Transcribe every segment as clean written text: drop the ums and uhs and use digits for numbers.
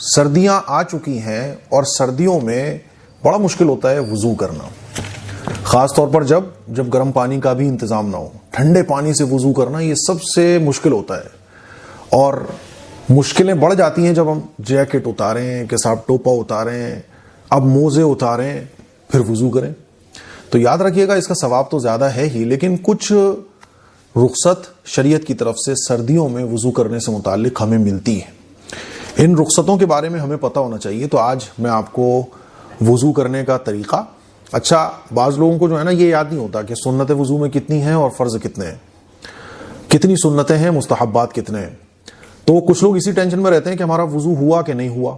سردیاں آ چکی ہیں اور سردیوں میں بڑا مشکل ہوتا ہے وضو کرنا، خاص طور پر جب گرم پانی کا بھی انتظام نہ ہو۔ ٹھنڈے پانی سے وضو کرنا یہ سب سے مشکل ہوتا ہے، اور مشکلیں بڑھ جاتی ہیں جب ہم جیکٹ اتاریں کہ صاحب ٹوپا اتاریں، اب موزے اتاریں پھر وضو کریں۔ تو یاد رکھیے گا اس کا ثواب تو زیادہ ہے ہی، لیکن کچھ رخصت شریعت کی طرف سے سردیوں میں وضو کرنے سے متعلق ہمیں ملتی ہے۔ ان رخصتوں کے بارے میں ہمیں پتہ ہونا چاہیے۔ تو آج میں آپ کو وضو کرنے کا طریقہ، اچھا بعض لوگوں کو جو ہے نا یہ یاد نہیں ہوتا کہ سنت وضو میں کتنی ہیں اور فرض کتنے ہیں، کتنی سنتیں ہیں، مستحبات کتنے ہیں۔ تو کچھ لوگ اسی ٹینشن میں رہتے ہیں کہ ہمارا وضو ہوا کہ نہیں ہوا۔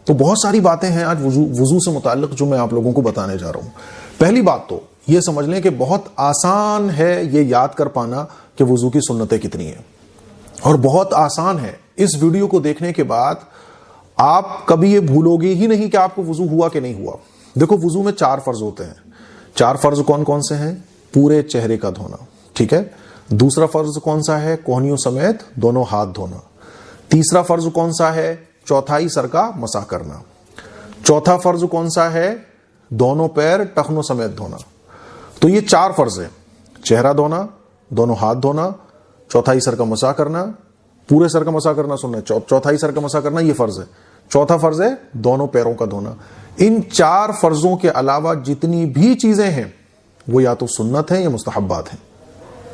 تو بہت ساری باتیں ہیں آج وضو سے متعلق جو میں آپ لوگوں کو بتانے جا رہا ہوں۔ پہلی بات تو یہ سمجھ لیں کہ بہت آسان ہے یہ یاد کر پانا کہ وضو کی سنتیں کتنی ہیں، اور بہت آسان ہے اس ویڈیو کو دیکھنے کے بعد آپ کبھی یہ بھولو گے ہی نہیں کہ آپ کو وضو ہوا کہ نہیں ہوا۔ دیکھو وضو میں 4 فرض ہوتے ہیں۔ 4 فرض کون کون سے ہیں؟ پورے چہرے کا دھونا، ٹھیک ہے۔ دوسرا فرض کون سا ہے؟ کوہنیوں سمیت دونوں ہاتھ دھونا۔ تیسرا فرض کون سا ہے؟ چوتھائی سر کا مسح کرنا۔ چوتھا فرض کون سا ہے؟ دونوں پیر ٹخنوں سمیت دھونا۔ تو یہ 4 فرض ہیں، چہرہ دھونا، دونوں ہاتھ دھونا، چوتھائی سر کا مسح کرنا، پورے سر کا مسح کرنا سننا، چوتھائی سر کا مسح کرنا یہ فرض ہے۔ چوتھا فرض ہے دونوں پیروں کا دھونا۔ ان 4 فرضوں کے علاوہ جتنی بھی چیزیں ہیں وہ یا تو سنت ہیں یا مستحبات ہیں۔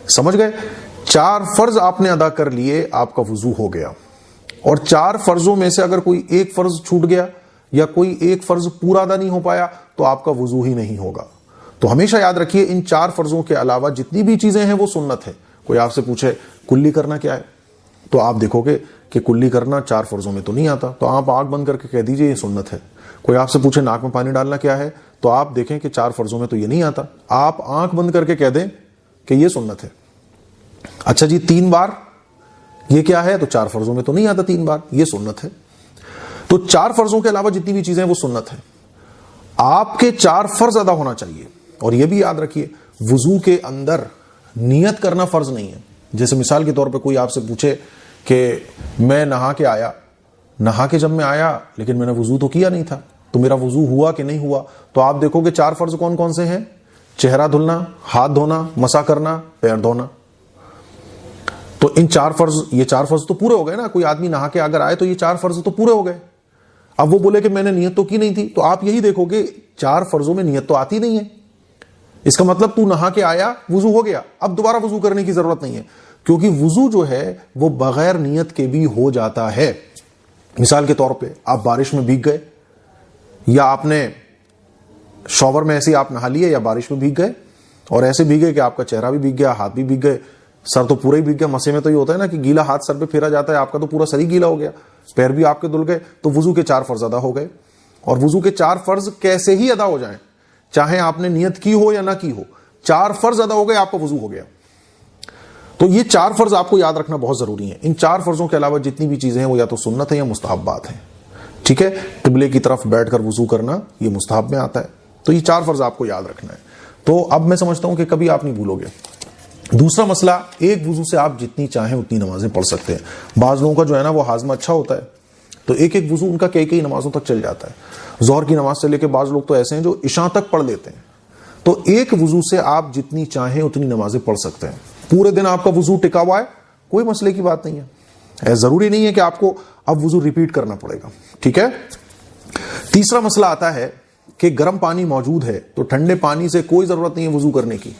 سمجھ گئے؟ 4 فرض آپ نے ادا کر لیے، آپ کا وضو ہو گیا۔ اور 4 فرضوں میں سے اگر کوئی ایک فرض چھوٹ گیا یا کوئی ایک فرض پورا ادا نہیں ہو پایا تو آپ کا وضو ہی نہیں ہوگا۔ تو ہمیشہ یاد رکھیے ان 4 فرضوں کے علاوہ جتنی بھی چیزیں ہیں وہ سنت ہے۔ کوئی آپ سے پوچھے کلی کرنا کیا ہے، تو آپ دیکھو گے کہ کلی کرنا 4 فرضوں میں تو نہیں آتا، تو آپ آنکھ بند کر کے کہہ دیجئے یہ سنت ہے۔ کوئی آپ سے پوچھے ناک میں پانی ڈالنا کیا ہے، تو آپ دیکھیں کہ 4 فرضوں میں تو یہ نہیں آتا، آپ آنکھ بند کر کے کہہ دیں کہ یہ سنت ہے۔ اچھا جی 3 بار یہ کیا ہے، تو 4 فرضوں میں تو نہیں آتا 3 بار، یہ سنت ہے۔ تو 4 فرضوں کے علاوہ جتنی بھی چیزیں وہ سنت ہے۔ آپ کے 4 فرض ادا ہونا چاہیے، اور یہ بھی یاد رکھیے وضو کے اندر نیت کرنا فرض نہیں ہے۔ جیسے مثال کے طور پہ کوئی آپ سے پوچھے کہ میں نہا کے جب میں آیا لیکن میں نے وضو تو کیا نہیں تھا، تو میرا وضو ہوا کہ نہیں ہوا؟ تو آپ دیکھو کہ 4 فرض کون کون سے ہیں؟ چہرہ دھلنا، ہاتھ دھونا، مسح کرنا، پیر دھونا۔ تو ان 4 فرض، یہ 4 فرض تو پورے ہو گئے نا۔ کوئی آدمی نہا کے اگر آئے تو یہ 4 فرض تو پورے ہو گئے۔ اب وہ بولے کہ میں نے نیت تو کی نہیں تھی، تو آپ یہی دیکھو کہ 4 فرضوں میں نیت تو آتی نہیں ہے۔ اس کا مطلب تو نہا کے آیا، وضو ہو گیا، اب دوبارہ وضو کرنے کی ضرورت نہیں ہے، کیونکہ وضو جو ہے وہ بغیر نیت کے بھی ہو جاتا ہے۔ مثال کے طور پہ آپ بارش میں بھیگ گئے، یا آپ نے شاور میں ایسے آپ نہا لیے یا بارش میں بھیگ گئے، اور ایسے بھیگے کہ آپ کا چہرہ بھی بھیگ گیا، ہاتھ بھی بھیگ گئے، سر تو پورا ہی بھیگ گیا۔ مسے میں تو یہ ہوتا ہے نا کہ گیلا ہاتھ سر پہ پھیرا جاتا ہے، آپ کا تو پورا سر ہی گیلا ہو گیا، پیر بھی آپ کے دھل گئے۔ تو وضو کے 4 فرض ادا ہو گئے۔ اور وضو کے 4 فرض کیسے ہی ادا ہو جائیں، چاہے آپ نے نیت کی ہو یا نہ کی ہو، 4 فرض ادا ہو گئے، آپ کا وضو ہو گیا۔ تو یہ 4 فرض آپ کو یاد رکھنا بہت ضروری ہے۔ ان 4 فرضوں کے علاوہ جتنی بھی چیزیں ہیں وہ یا تو سنت ہیں یا مستحبات ہیں، ٹھیک ہے۔ قبلے کی طرف بیٹھ کر وضو کرنا یہ مستحب میں آتا ہے۔ تو یہ 4 فرض آپ کو یاد رکھنا ہے۔ تو اب میں سمجھتا ہوں کہ کبھی آپ نہیں بھولو گے۔ دوسرا مسئلہ، ایک وضو سے آپ جتنی چاہیں اتنی نمازیں پڑھ سکتے ہیں۔ بعض لوگوں کا جو ہے نا وہ ہاضمہ اچھا ہوتا ہے، تو ایک وضو ان کا کئی نمازوں تک چل جاتا ہے۔ ظہر کی نماز سے لے کے بعض لوگ تو ایسے ہیں جو عشاء تک پڑھ لیتے ہیں۔ تو ایک وضو سے آپ جتنی چاہیں اتنی نمازیں پڑھ سکتے ہیں۔ پورے دن آپ کا وضو ٹکا ہوا ہے، کوئی مسئلے کی بات نہیں ہے، ضروری نہیں ہے کہ آپ کو اب وضو ریپیٹ کرنا پڑے گا، ٹھیک ہے۔ تیسرا مسئلہ آتا ہے کہ گرم پانی موجود ہے تو ٹھنڈے پانی سے کوئی ضرورت نہیں ہے وضو کرنے کی۔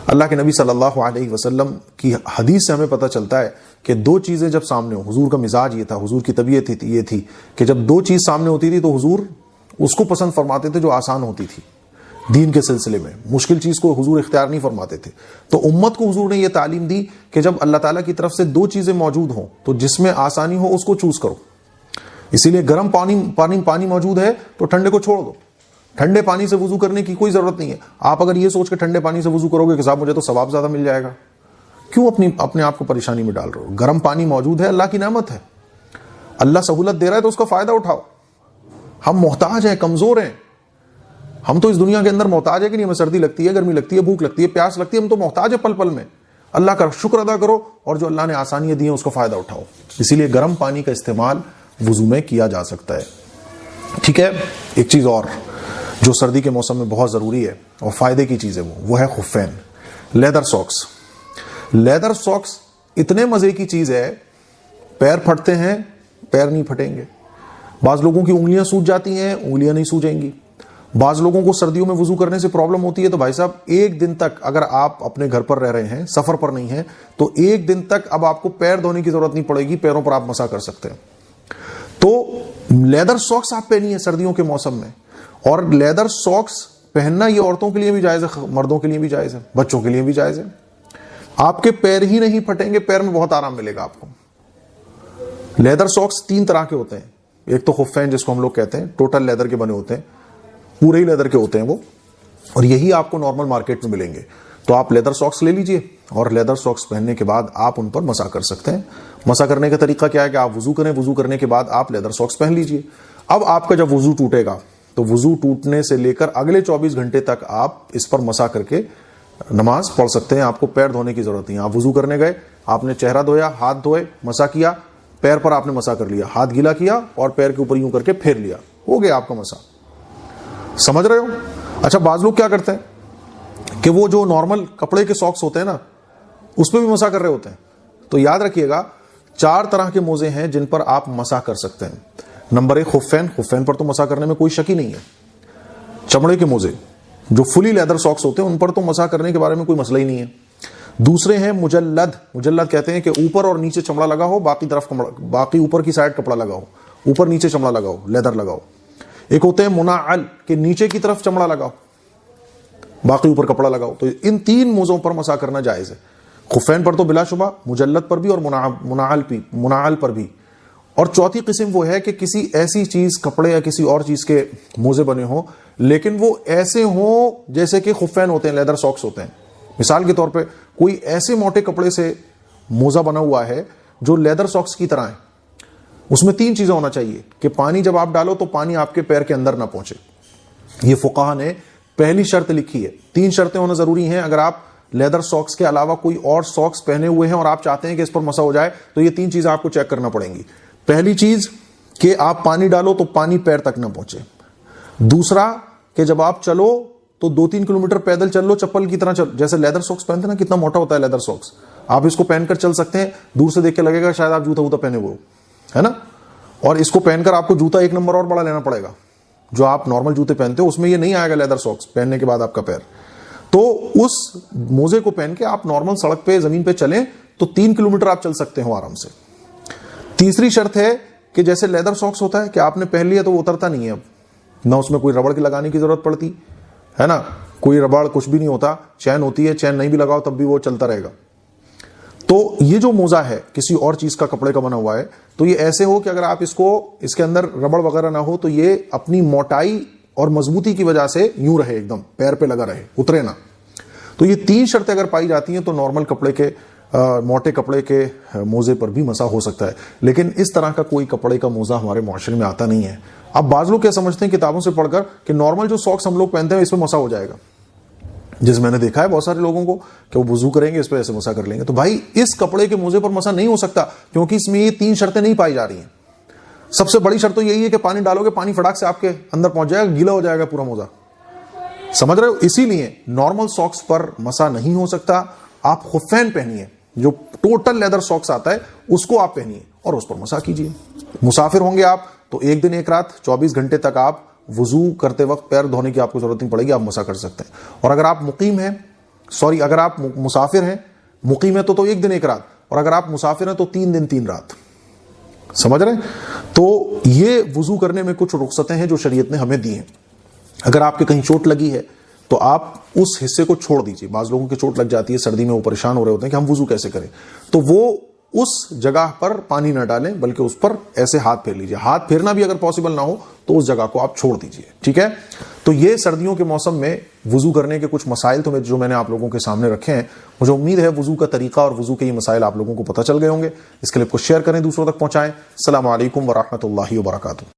اللہ کے نبی صلی اللہ علیہ وسلم کی حدیث سے ہمیں پتہ چلتا ہے کہ 2 چیزیں جب سامنے ہو، حضور کا مزاج یہ تھا، حضور کی طبیعت یہ تھی کہ جب 2 چیز سامنے ہوتی تھی تو حضور اس کو پسند فرماتے تھے جو آسان ہوتی تھی دین کے سلسلے میں، مشکل چیز کو حضور اختیار نہیں فرماتے تھے۔ تو امت کو حضور نے یہ تعلیم دی کہ جب اللہ تعالیٰ کی طرف سے 2 چیزیں موجود ہوں تو جس میں آسانی ہو اس کو چوز کرو۔ اسی لیے گرم پانی موجود ہے تو ٹھنڈے کو چھوڑ دو۔ ٹھنڈے پانی سے وضو کرنے کی کوئی ضرورت نہیں ہے۔ آپ اگر یہ سوچ کے ٹھنڈے پانی سے وضو کرو گے کہ صاحب مجھے تو ثواب زیادہ مل جائے گا، کیوں اپنے آپ کو پریشانی میں ڈال رہے ہو؟ گرم پانی موجود ہے، اللہ کی نعمت ہے، اللہ سہولت دے رہا ہے تو اس کا فائدہ اٹھاؤ۔ ہم محتاج ہیں، کمزور ہیں، ہم تو اس دنیا کے اندر محتاج ہے کہ نہیں، ہمیں سردی لگتی ہے، گرمی لگتی ہے، بھوک لگتی ہے، پیاس لگتی ہے، ہم تو محتاج ہے پل پل میں۔ اللہ کا شکر ادا کرو اور جو اللہ نے آسانیاں دی ہیں اس کا فائدہ اٹھاؤ۔ اسی لیے گرم پانی کا استعمال وضو میں کیا جا سکتا ہے. ٹھیک ہے. ایک چیز اور جو سردی کے موسم میں بہت ضروری ہے اور فائدے کی چیز ہے وہ ہے خفین، لیدر ساکس. لیدر ساکس اتنے مزے کی چیز ہے، پیر پھٹتے ہیں پیر نہیں پھٹیں گے. بعض لوگوں کی انگلیاں سوج جاتی ہیں، انگلیاں نہیں سوجیں گی. بعض لوگوں کو سردیوں میں وضو کرنے سے پرابلم ہوتی ہے، تو بھائی صاحب ایک دن تک اگر آپ اپنے گھر پر رہ رہے ہیں، سفر پر نہیں ہیں، تو ایک دن تک اب آپ کو پیر دھونے کی ضرورت نہیں پڑے گی، پیروں پر آپ مسح کر سکتے ہیں. تو لیدر ساکس آپ پہنیے سردیوں کے موسم میں. اور لیدر ساکس پہننا یہ عورتوں کے لیے بھی جائز ہے، مردوں کے لیے بھی جائز ہے، بچوں کے لیے بھی جائز ہے. آپ کے پیر ہی نہیں پھٹیں گے، پیر میں بہت آرام ملے گا آپ کو. لیدر ساکس 3 طرح کے ہوتے ہیں. ایک تو خفین جس کو ہم لوگ کہتے ہیں، ٹوٹل لیدر کے بنے ہوتے ہیں، پورے ہی لیدر کے ہوتے ہیں وہ، اور یہی آپ کو نارمل مارکیٹ میں ملیں گے. تو آپ لیدر ساکس لے لیجئے اور لیدر ساکس پہننے کے بعد آپ ان پر مسح کر سکتے ہیں. مسح کرنے کا طریقہ کیا ہے کہ آپ وضو کریں، وضو کرنے کے بعد آپ لیدر ساکس پہن لیجئے. اب آپ کا جب وضو ٹوٹے گا تو وضو ٹوٹنے سے لے کر اگلے 24 گھنٹے تک آپ اس پر مسح کر کے نماز پڑھ سکتے ہیں. آپ کو پیر دھونے کی ضرورت نہیں. آپ وضو کرنے گئے، آپ نے چہرہ دھویا، ہاتھ دھوئے، مسح کیا، پیر پر آپ نے مسح کر لیا، ہاتھ گیلا کیا اور پیر کے اوپر یوں کر کے پھیر لیا، ہو گیا آپ کا مسح. سمجھ رہے ہو؟ اچھا بعض لوگ کیا کرتے ہیں کہ وہ جو نارمل کپڑے کے ساکس ہوتے ہیں نا، اس پہ بھی مسح کر رہے ہوتے ہیں. تو یاد رکھیے گا 4 طرح کے موزے ہیں جن پر آپ مسح کر سکتے ہیں. نمبر 1 خفین. خفین پر تو مسح کرنے میں کوئی شک ہی نہیں ہے. چمڑے کے موزے جو فلی لیدر ساکس ہوتے ہیں ان پر تو مسح کرنے کے بارے میں کوئی مسئلہ ہی نہیں ہے. دوسرے ہیں مجلد. مجلد کہتے ہیں کہ اوپر اور نیچے چمڑا لگا ہو، باقی اوپر کی سائڈ کپڑا لگا ہو، اوپر نیچے چمڑا لگا ہو، لیدر لگا ہو. ایک ہوتے ہیں منعل کہ نیچے کی طرف چمڑا لگا ہو، باقی اوپر کپڑا لگا ہو. تو ان 3 موزوں پر مسح کرنا جائز ہے. خفین پر تو بلا شبہ، مجلد پر بھی اور منعل پر بھی. اور چوتھی قسم وہ ہے کہ کسی ایسی چیز، کپڑے یا کسی اور چیز کے موزے بنے ہوں لیکن وہ ایسے ہوں جیسے کہ خفین ہوتے ہیں، لیدر ساکس ہوتے ہیں. مثال کے طور پہ کوئی ایسے موٹے کپڑے سے موزہ بنا ہوا ہے جو لیدر ساکس کی طرح ہے. اس میں 3 چیزیں ہونا چاہیے کہ پانی جب آپ ڈالو تو پانی آپ کے پیر کے اندر نہ پہنچے. یہ فقہا نے پہلی شرط لکھی ہے. 3 شرطیں ہونا ضروری ہیں. اگر آپ لیدر ساکس کے علاوہ کوئی اور ساکس پہنے ہوئے ہیں اور آپ چاہتے ہیں کہ اس پر مسح ہو جائے تو یہ 3 چیزیں آپ کو چیک کرنا پڑیں گی. پہلی چیز کہ آپ پانی ڈالو تو پانی پیر تک نہ پہنچے. دوسرا کہ جب آپ چلو تو 2-3 کلومیٹر پیدل چل لو چپل کی طرح جیسے لیدر ساکس پہنتے ہیں نا، کتنا موٹا ہوتا ہے لیدر ساکس، آپ اس کو پہن کر چل سکتے ہیں. دور سے دیکھ کے لگے گا شاید آپ جوتا پہنے ہوئے ہو، ہے نا. اور اس کو پہن کر آپ کو جوتا 1 نمبر اور بڑا لینا پڑے گا. جو آپ نارمل جوتے پہنتے ہو اس میں یہ نہیں آئے گا لیدر ساکس پہننے کے بعد آپ کا پیر. تو اس موزے کو پہن کے آپ نارمل سڑک پہ زمین پہ چلیں تو 3 کلومیٹر آپ چل سکتے ہو آرام سے. تیسری شرط ہے کہ جیسے لیدر ساکس ہوتا ہے کہ آپ نے پہن لیا تو وہ اترتا نہیں ہے، اب نہ اس میں کوئی ربڑ کی لگانے کی ضرورت پڑتی ہے نا، کوئی ربڑ کچھ بھی نہیں ہوتا. چین ہوتی ہے، چین نہیں بھی لگاؤ تب بھی وہ چلتا رہے گا. تو یہ جو موزہ ہے کسی اور چیز کا، کپڑے کا بنا ہوا ہے، تو یہ ایسے ہو کہ اگر آپ اس کے اندر ربڑ وغیرہ نہ ہو تو یہ اپنی موٹائی اور مضبوطی کی وجہ سے یوں رہے، ایک دم پیر پہ لگا رہے، اترے نہ. تو یہ 3 شرطیں اگر پائی جاتی ہیں تو نارمل کپڑے کے، موٹے کپڑے کے موزے پر بھی مسح ہو سکتا ہے. لیکن اس طرح کا کوئی کپڑے کا موزہ ہمارے معاشرے میں آتا نہیں ہے. اب بعض لوگ کیا سمجھتے ہیں کتابوں سے پڑھ کر کہ نارمل جو ساکس ہم لوگ پہنتے ہیں اس پہ مسح ہو جائے گا. جس میں نے دیکھا ہے بہت سارے لوگوں کو کہ وہ وضو کریں گے اس پہ ایسے مسح کر لیں گے. تو بھائی اس کپڑے کے موزے پر مسح نہیں ہو سکتا کیونکہ اس میں یہ 3 شرطیں نہیں پائی جا رہی ہیں. سب سے بڑی شرط تو یہی ہے کہ پانی ڈالو گے، پانی فٹاک سے آپ کے اندر پہنچ جائے گا، گیلا ہو جائے گا پورا موزہ. سمجھ رہے ہو؟ اسی لیے نارمل ساکس پر مسح نہیں ہو سکتا. آپ خفین پہنیے، جو ٹوٹل لیدر ساکس آتا ہے اس کو آپ پہنیے اور اس پر مسح کیجیے. مسافر ہوں گے آپ تو 1 دن 1 رات 24 گھنٹے تک آپ وضو کرتے وقت پیر دھونے کی آپ کو ضرورت نہیں پڑے گی، آپ مسح کر سکتے ہیں. اور اگر آپ اگر آپ مسافر ہیں، مقیم ہے تو 1 دن 1 رات، اور اگر آپ مسافر ہیں تو 3 دن 3 رات. سمجھ رہے ہیں؟ تو یہ وضو کرنے میں کچھ رخصتیں ہیں جو شریعت نے ہمیں دی ہیں. اگر آپ کے کہیں چوٹ لگی ہے تو آپ اس حصے کو چھوڑ دیجیے. بعض لوگوں کی چوٹ لگ جاتی ہے سردی میں، وہ پریشان ہو رہے ہوتے ہیں کہ ہم وضو کیسے کریں، تو وہ اس جگہ پر پانی نہ ڈالیں بلکہ اس پر ایسے ہاتھ پھیر لیجیے. ہاتھ پھیرنا بھی اگر پاسبل نہ ہو تو اس جگہ کو آپ چھوڑ دیجیے. ٹھیک ہے؟ تو یہ سردیوں کے موسم میں وضو کرنے کے کچھ مسائل جو میں نے آپ لوگوں کے سامنے رکھے ہیں. مجھے امید ہے وضو کا طریقہ اور وضو کے یہ مسائل آپ لوگوں کو پتہ چل گئے ہوں گے. اس کلپ کو شیئر کریں، دوسروں تک پہنچائیں. السلام علیکم ورحمۃ اللہ وبرکاتہ.